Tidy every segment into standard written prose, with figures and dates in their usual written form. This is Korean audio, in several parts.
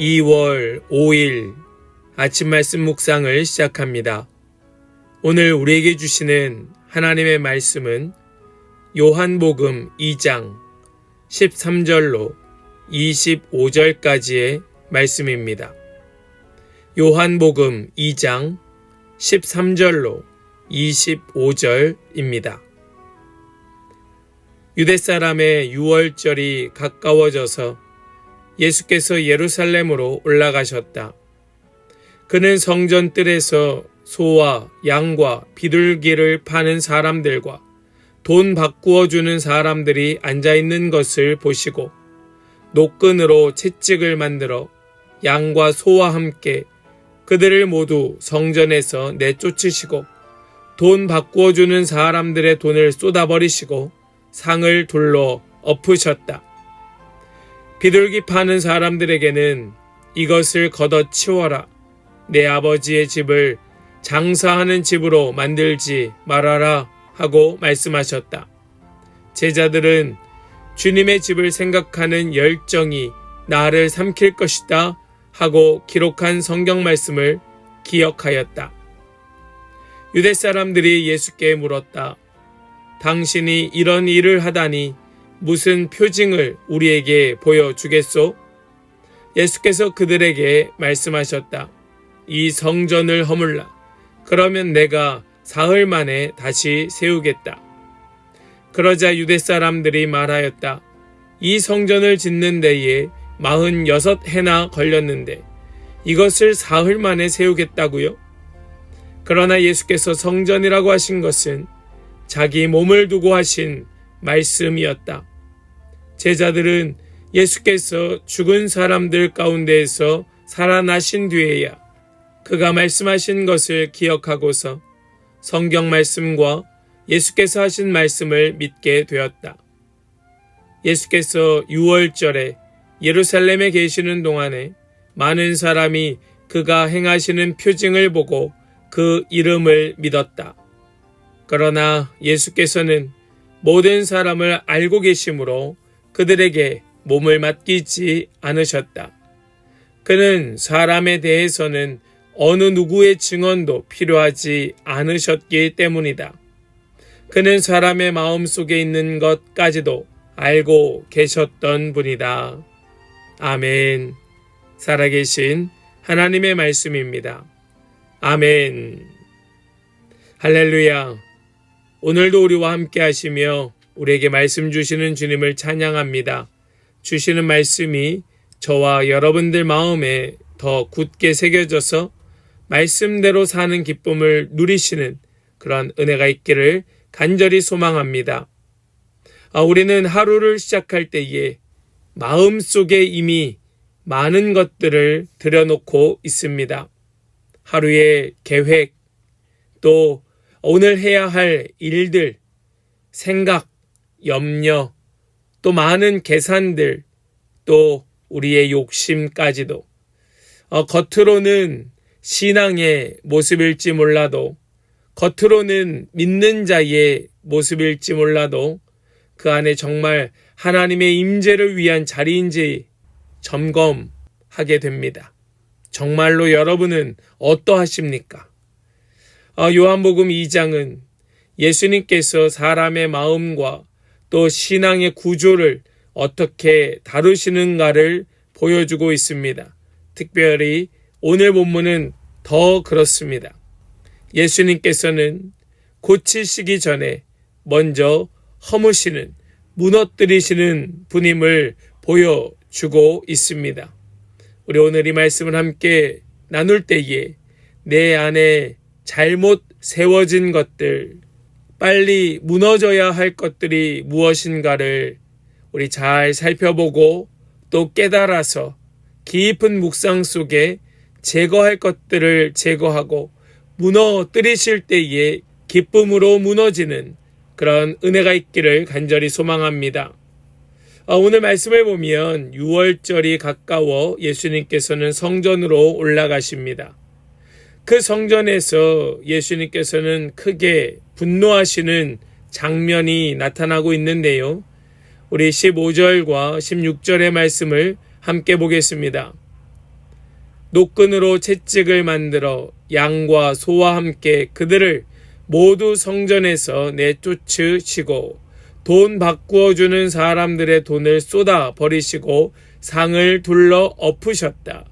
2월 5일 아침 말씀 묵상을 시작합니다. 오늘 우리에게 주시는 하나님의 말씀은 요한복음 2장 13절로 25절까지의 말씀입니다. 요한복음 2장 13절로 25절입니다. 유대사람의 유월절이 가까워져서 예수께서 예루살렘으로 올라가셨다. 그는 성전 뜰에서 소와 양과 비둘기를 파는 사람들과 돈 바꾸어 주는 사람들이 앉아있는 것을 보시고 노끈으로 채찍을 만들어 양과 소와 함께 그들을 모두 성전에서 내쫓으시고 돈 바꾸어 주는 사람들의 돈을 쏟아버리시고 상을 둘러 엎으셨다. 비둘기 파는 사람들에게는 이것을 걷어치워라. 내 아버지의 집을 장사하는 집으로 만들지 말아라 하고 말씀하셨다. 제자들은 주님의 집을 생각하는 열정이 나를 삼킬 것이다 하고 기록한 성경 말씀을 기억하였다. 유대 사람들이 예수께 물었다. 당신이 이런 일을 하다니 무슨 표징을 우리에게 보여주겠소? 예수께서 그들에게 말씀하셨다. 이 성전을 허물라. 그러면 내가 사흘 만에 다시 세우겠다. 그러자 유대 사람들이 말하였다. 이 성전을 짓는 데에 46해나 걸렸는데 이것을 사흘 만에 세우겠다고요? 그러나 예수께서 성전이라고 하신 것은 자기 몸을 두고 하신 말씀이었다. 제자들은 예수께서 죽은 사람들 가운데에서 살아나신 뒤에야 그가 말씀하신 것을 기억하고서 성경 말씀과 예수께서 하신 말씀을 믿게 되었다. 예수께서 유월절에 예루살렘에 계시는 동안에 많은 사람이 그가 행하시는 표징을 보고 그 이름을 믿었다. 그러나 예수께서는 모든 사람을 알고 계시므로 그들에게 몸을 맡기지 않으셨다. 그는 사람에 대해서는 어느 누구의 증언도 필요하지 않으셨기 때문이다. 그는 사람의 마음 속에 있는 것까지도 알고 계셨던 분이다. 아멘. 살아계신 하나님의 말씀입니다. 아멘. 할렐루야. 오늘도 우리와 함께 하시며 우리에게 말씀 주시는 주님을 찬양합니다. 주시는 말씀이 저와 여러분들 마음에 더 굳게 새겨져서 말씀대로 사는 기쁨을 누리시는 그런 은혜가 있기를 간절히 소망합니다. 우리는 하루를 시작할 때에 마음속에 이미 많은 것들을 들여놓고 있습니다. 하루의 계획, 또 오늘 해야 할 일들, 생각, 염려, 또 많은 계산들, 또 우리의 욕심까지도 겉으로는 신앙의 모습일지 몰라도 겉으로는 믿는 자의 모습일지 몰라도 그 안에 정말 하나님의 임재를 위한 자리인지 점검하게 됩니다. 정말로 여러분은 어떠하십니까? 요한복음 2장은 예수님께서 사람의 마음과 또 신앙의 구조를 어떻게 다루시는가를 보여주고 있습니다. 특별히 오늘 본문은 더 그렇습니다. 예수님께서는 고치시기 전에 먼저 허무시는, 무너뜨리시는 분임을 보여주고 있습니다. 우리 오늘 이 말씀을 함께 나눌 때에 내 안에 잘못 세워진 것들, 빨리 무너져야 할 것들이 무엇인가를 우리 잘 살펴보고 또 깨달아서 깊은 묵상 속에 제거할 것들을 제거하고 무너뜨리실 때에 기쁨으로 무너지는 그런 은혜가 있기를 간절히 소망합니다. 오늘 말씀을 보면 6월절이 가까워 예수님께서는 성전으로 올라가십니다. 그 성전에서 예수님께서는 크게 분노하시는 장면이 나타나고 있는데요. 우리 15절과 16절의 말씀을 함께 보겠습니다. 노끈으로 채찍을 만들어 양과 소와 함께 그들을 모두 성전에서 내쫓으시고 돈 바꾸어 주는 사람들의 돈을 쏟아 버리시고 상을 둘러 엎으셨다.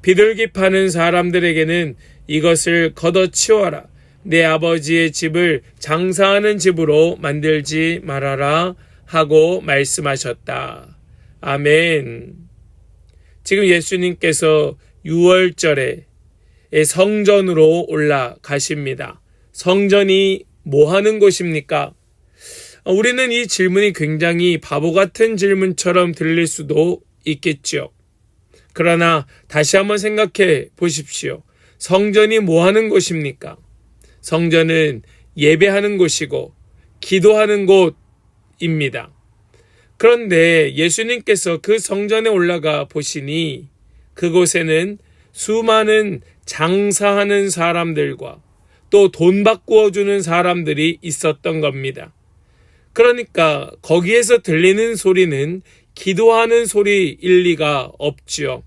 비둘기 파는 사람들에게는 이것을 걷어치워라. 내 아버지의 집을 장사하는 집으로 만들지 말아라 하고 말씀하셨다. 아멘. 지금 예수님께서 6월절에 성전으로 올라가십니다. 성전이 뭐 하는 곳입니까? 우리는 이 질문이 굉장히 바보 같은 질문처럼 들릴 수도 있겠죠. 그러나 다시 한번 생각해 보십시오. 성전이 뭐 하는 곳입니까? 성전은 예배하는 곳이고 기도하는 곳입니다. 그런데 예수님께서 그 성전에 올라가 보시니 그곳에는 수많은 장사하는 사람들과 또 돈 바꾸어 주는 사람들이 있었던 겁니다. 그러니까 거기에서 들리는 소리는 기도하는 소리일 리가 없지요.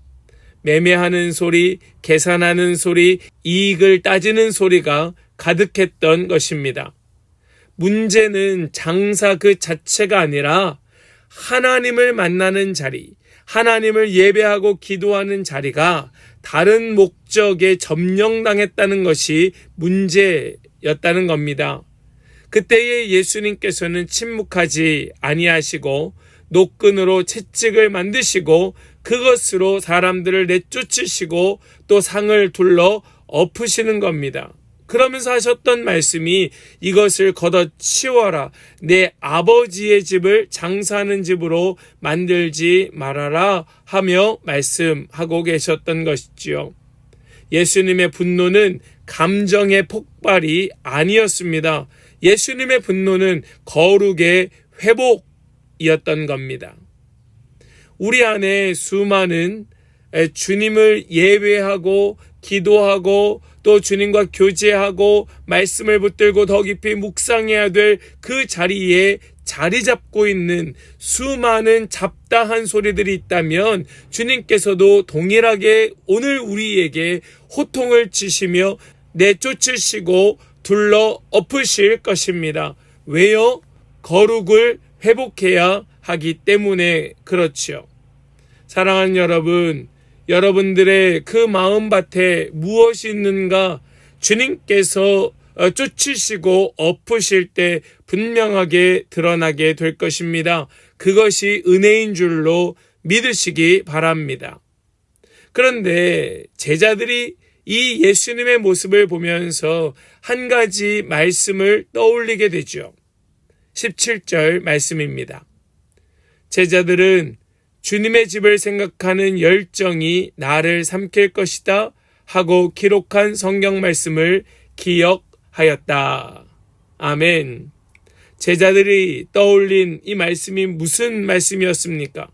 매매하는 소리, 계산하는 소리, 이익을 따지는 소리가 가득했던 것입니다. 문제는 장사 그 자체가 아니라 하나님을 만나는 자리, 하나님을 예배하고 기도하는 자리가 다른 목적에 점령당했다는 것이 문제였다는 겁니다. 그때에 예수님께서는 침묵하지 아니하시고 노끈으로 채찍을 만드시고 그것으로 사람들을 내쫓으시고 또 상을 둘러 엎으시는 겁니다. 그러면서 하셨던 말씀이 이것을 걷어치워라. 내 아버지의 집을 장사하는 집으로 만들지 말아라 하며 말씀하고 계셨던 것이지요. 예수님의 분노는 감정의 폭발이 아니었습니다. 예수님의 분노는 거룩의 회복이었던 겁니다. 우리 안에 수많은 주님을 예배하고 기도하고 또 주님과 교제하고 말씀을 붙들고 더 깊이 묵상해야 될 그 자리에 자리 잡고 있는 수많은 잡다한 소리들이 있다면 주님께서도 동일하게 오늘 우리에게 호통을 치시며 내쫓으시고 둘러 엎으실 것입니다. 왜요? 거룩을 회복해야 하기 때문에 그렇지요. 사랑하는 여러분, 여러분들의 그 마음밭에 무엇이 있는가 주님께서 쫓으시고 엎으실 때 분명하게 드러나게 될 것입니다. 그것이 은혜인 줄로 믿으시기 바랍니다. 그런데 제자들이 이 예수님의 모습을 보면서 한 가지 말씀을 떠올리게 되죠. 17절 말씀입니다. 제자들은 주님의 집을 생각하는 열정이 나를 삼킬 것이다 하고 기록한 성경 말씀을 기억하였다. 아멘. 제자들이 떠올린 이 말씀이 무슨 말씀이었습니까?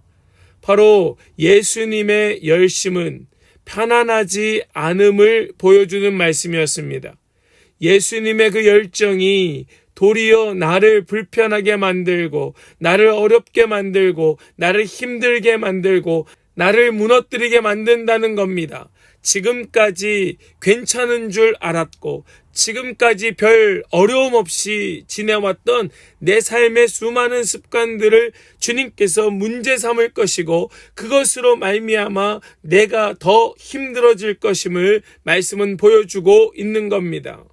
바로 예수님의 열심은 편안하지 않음을 보여주는 말씀이었습니다. 예수님의 그 열정이 도리어 나를 불편하게 만들고 나를 어렵게 만들고 나를 힘들게 만들고 나를 무너뜨리게 만든다는 겁니다. 지금까지 괜찮은 줄 알았고 지금까지 별 어려움 없이 지내왔던 내 삶의 수많은 습관들을 주님께서 문제 삼을 것이고 그것으로 말미암아 내가 더 힘들어질 것임을 말씀은 보여주고 있는 겁니다.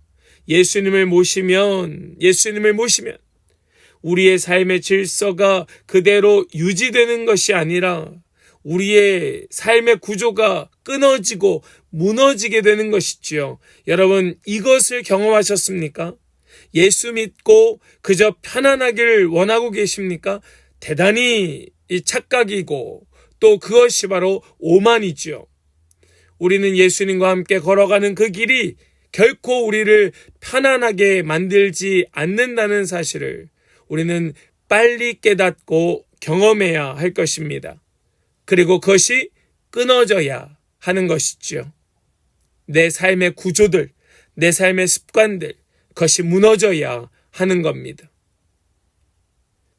예수님을 모시면 우리의 삶의 질서가 그대로 유지되는 것이 아니라 우리의 삶의 구조가 끊어지고 무너지게 되는 것이지요. 여러분, 이것을 경험하셨습니까? 예수 믿고 그저 편안하길 원하고 계십니까? 대단히 착각이고 또 그것이 바로 오만이지요. 우리는 예수님과 함께 걸어가는 그 길이 결코 우리를 편안하게 만들지 않는다는 사실을 우리는 빨리 깨닫고 경험해야 할 것입니다. 그리고 그것이 끊어져야 하는 것이죠. 내 삶의 구조들, 내 삶의 습관들, 그것이 무너져야 하는 겁니다.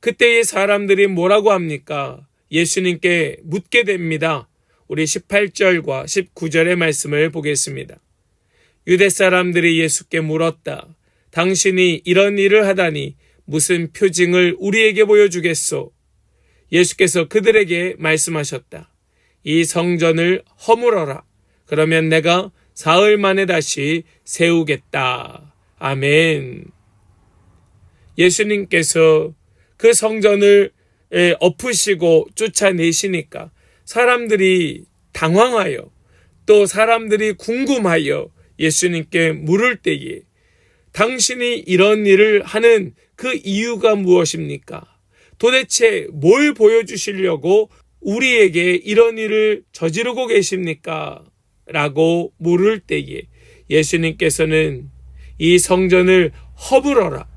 그때의 사람들이 뭐라고 합니까? 예수님께 묻게 됩니다. 우리 18절과 19절의 말씀을 보겠습니다. 유대 사람들이 예수께 물었다. 당신이 이런 일을 하다니 무슨 표징을 우리에게 보여주겠소? 예수께서 그들에게 말씀하셨다. 이 성전을 허물어라. 그러면 내가 사흘 만에 다시 세우겠다. 아멘. 예수님께서 그 성전을 엎으시고 쫓아내시니까 사람들이 당황하여 또 사람들이 궁금하여 예수님께 물을 때에 당신이 이런 일을 하는 그 이유가 무엇입니까? 도대체 뭘 보여주시려고 우리에게 이런 일을 저지르고 계십니까? 라고 물을 때에 예수님께서는 이 성전을 허물어라.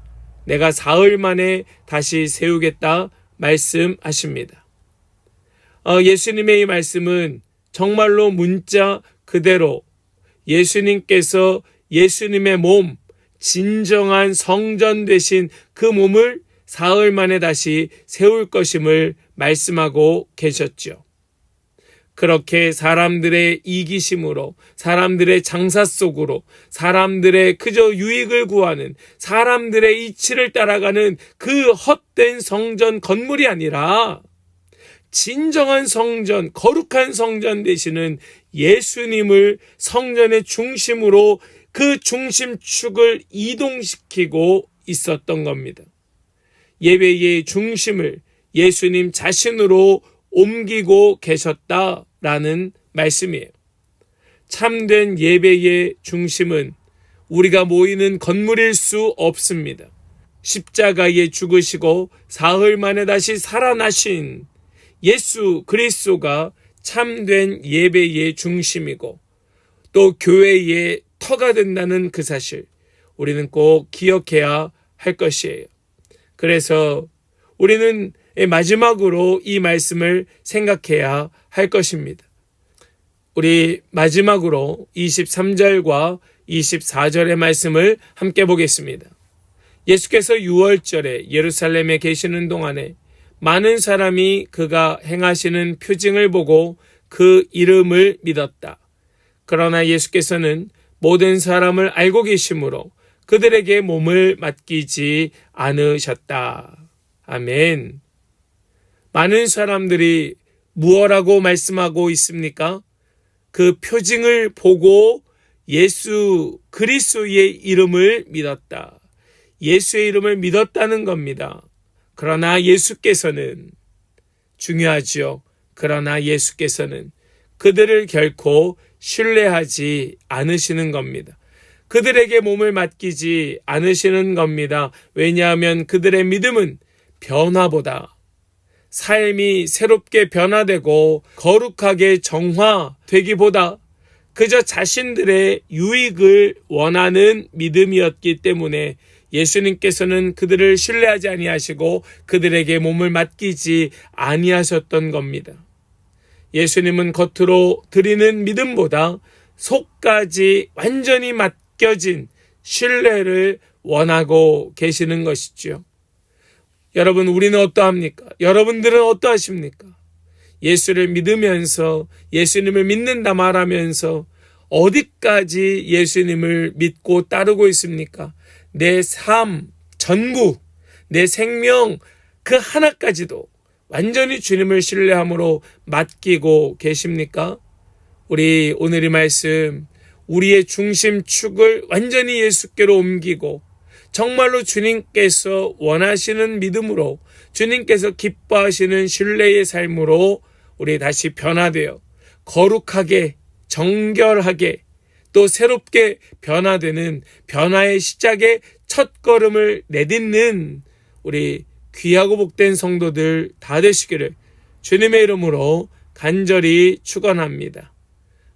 내가 사흘 만에 다시 세우겠다 말씀하십니다. 예수님의 이 말씀은 정말로 문자 그대로 예수님께서 예수님의 몸, 진정한 성전 되신 그 몸을 사흘 만에 다시 세울 것임을 말씀하고 계셨죠. 그렇게 사람들의 이기심으로, 사람들의 장사 속으로, 사람들의 그저 유익을 구하는, 사람들의 이치를 따라가는 그 헛된 성전 건물이 아니라 진정한 성전, 거룩한 성전 되시는 예수님을 성전의 중심으로 그 중심축을 이동시키고 있었던 겁니다. 예배의 중심을 예수님 자신으로 옮기고 계셨다라는 말씀이에요. 참된 예배의 중심은 우리가 모이는 건물일 수 없습니다. 십자가에 죽으시고 사흘 만에 다시 살아나신 예수 그리스도가 참된 예배의 중심이고 또 교회의 터가 된다는 그 사실 우리는 꼭 기억해야 할 것이에요. 그래서 우리는 마지막으로 이 말씀을 생각해야 할 것입니다. 우리 마지막으로 23절과 24절의 말씀을 함께 보겠습니다. 예수께서 6월절에 예루살렘에 계시는 동안에 많은 사람이 그가 행하시는 표징을 보고 그 이름을 믿었다. 그러나 예수께서는 모든 사람을 알고 계시므로 그들에게 몸을 맡기지 않으셨다. 아멘. 많은 사람들이 무엇라고 말씀하고 있습니까? 그 표징을 보고 예수 그리스도의 이름을 믿었다. 예수의 이름을 믿었다는 겁니다. 그러나 예수께서는 중요하죠. 그러나 예수께서는 그들을 결코 신뢰하지 않으시는 겁니다. 그들에게 몸을 맡기지 않으시는 겁니다. 왜냐하면 그들의 믿음은 변화보다 삶이 새롭게 변화되고 거룩하게 정화되기보다 그저 자신들의 유익을 원하는 믿음이었기 때문에 예수님께서는 그들을 신뢰하지 아니하시고 그들에게 몸을 맡기지 아니하셨던 겁니다. 예수님은 겉으로 드리는 믿음보다 속까지 완전히 맡겨진 신뢰를 원하고 계시는 것이죠. 여러분, 우리는 어떠합니까? 여러분들은 어떠하십니까? 예수를 믿으면서 예수님을 믿는다 말하면서 어디까지 예수님을 믿고 따르고 있습니까? 내 삶 전부, 내 생명 그 하나까지도 완전히 주님을 신뢰함으로 맡기고 계십니까? 우리 오늘의 말씀, 우리의 중심축을 완전히 예수께로 옮기고 정말로 주님께서 원하시는 믿음으로 주님께서 기뻐하시는 신뢰의 삶으로 우리 다시 변화되어 거룩하게 정결하게 또 새롭게 변화되는 변화의 시작의 첫걸음을 내딛는 우리 귀하고 복된 성도들 다 되시기를 주님의 이름으로 간절히 축원합니다.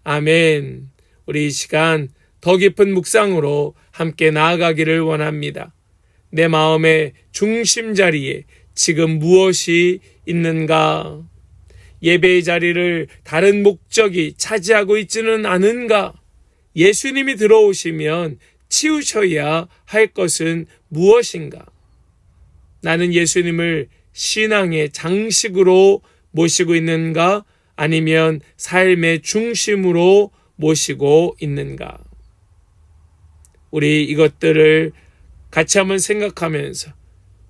아멘. 우리 이 시간 더 깊은 묵상으로 함께 나아가기를 원합니다. 내 마음의 중심 자리에 지금 무엇이 있는가? 예배의 자리를 다른 목적이 차지하고 있지는 않은가? 예수님이 들어오시면 치우셔야 할 것은 무엇인가? 나는 예수님을 신앙의 장식으로 모시고 있는가? 아니면 삶의 중심으로 모시고 있는가? 우리 이것들을 같이 한번 생각하면서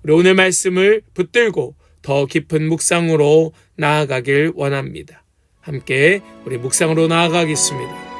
우리 오늘 말씀을 붙들고 더 깊은 묵상으로 나아가길 원합니다. 함께 우리 묵상으로 나아가겠습니다.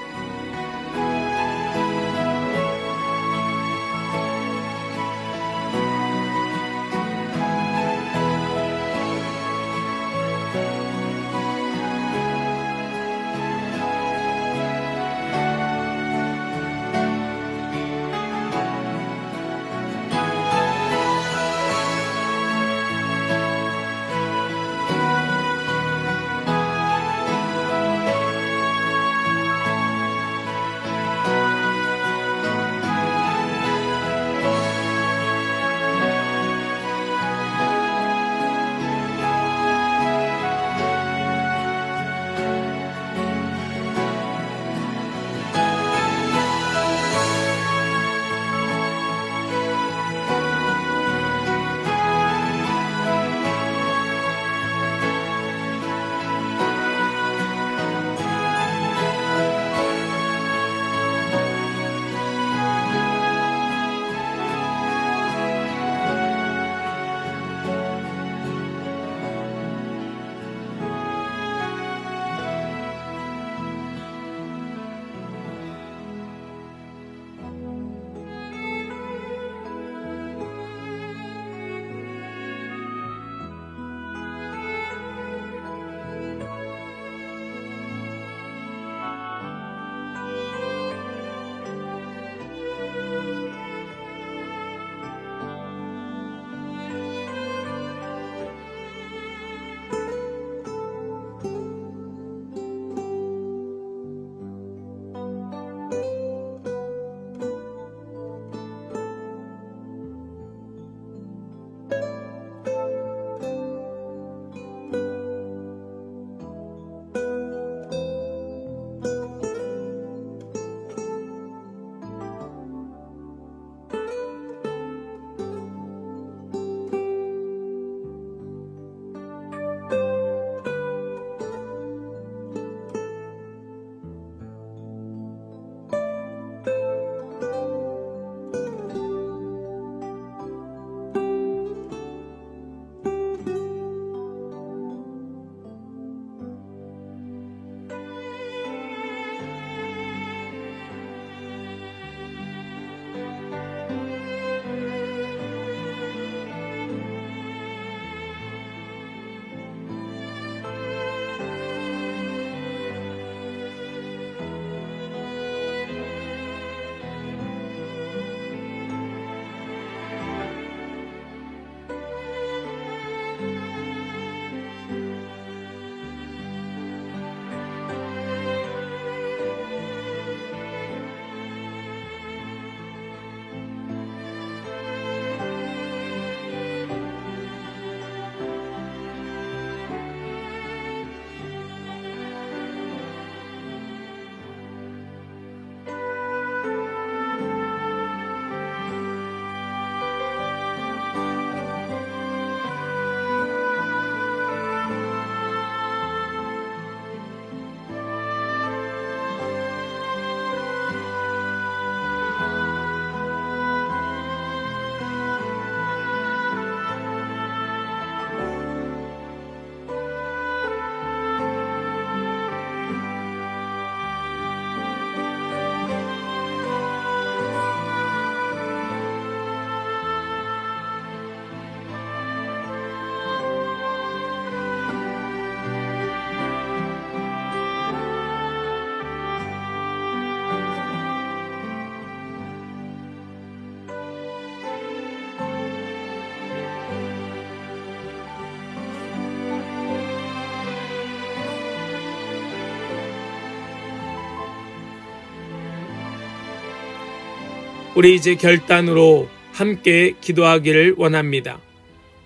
우리 이제 결단으로 함께 기도하기를 원합니다.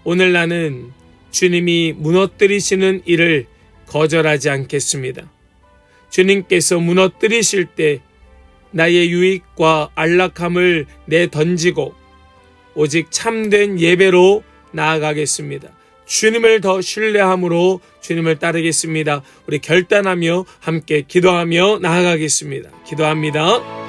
오늘 나는 주님이 무너뜨리시는 일을 거절하지 않겠습니다. 주님께서 무너뜨리실 때 나의 유익과 안락함을 내던지고 오직 참된 예배로 나아가겠습니다. 주님을 더 신뢰함으로 주님을 따르겠습니다. 우리 결단하며 함께 기도하며 나아가겠습니다. 기도합니다.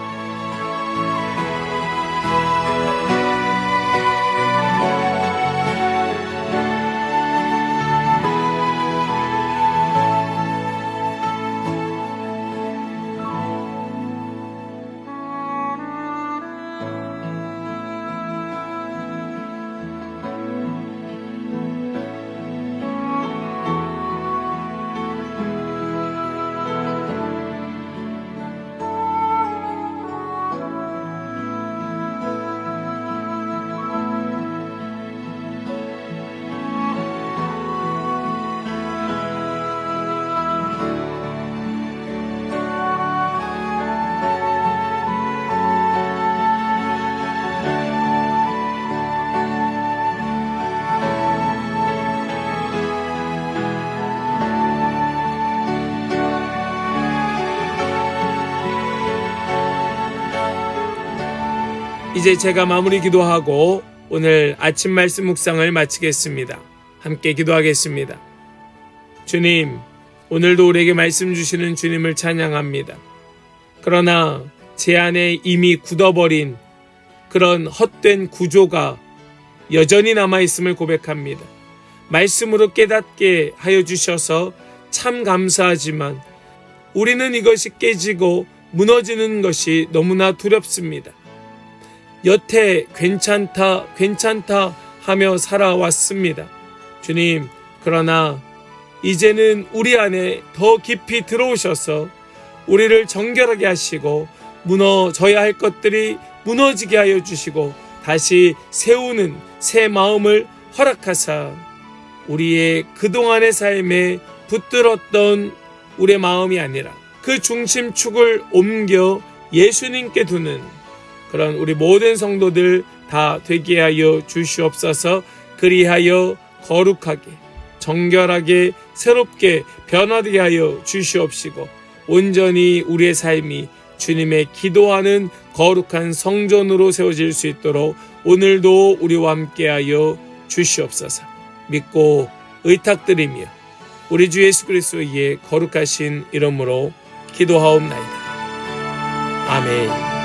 이제 제가 마무리 기도하고 오늘 아침 말씀 묵상을 마치겠습니다. 함께 기도하겠습니다. 주님, 오늘도 우리에게 말씀 주시는 주님을 찬양합니다. 그러나 제 안에 이미 굳어버린 그런 헛된 구조가 여전히 남아있음을 고백합니다. 말씀으로 깨닫게 하여 주셔서 참 감사하지만 우리는 이것이 깨지고 무너지는 것이 너무나 두렵습니다. 여태 괜찮다 하며 살아왔습니다. 주님, 그러나 이제는 우리 안에 더 깊이 들어오셔서 우리를 정결하게 하시고 무너져야 할 것들이 무너지게 하여 주시고 다시 세우는 새 마음을 허락하사 우리의 그동안의 삶에 붙들었던 우리의 마음이 아니라 그 중심축을 옮겨 예수님께 두는 그런 우리 모든 성도들 다 되게 하여 주시옵소서. 그리하여 거룩하게 정결하게 새롭게 변화되게 하여 주시옵시고 온전히 우리의 삶이 주님의 기도하는 거룩한 성전으로 세워질 수 있도록 오늘도 우리와 함께하여 주시옵소서. 믿고 의탁드리며 우리 주 예수 그리스도의 거룩하신 이름으로 기도하옵나이다. 아멘.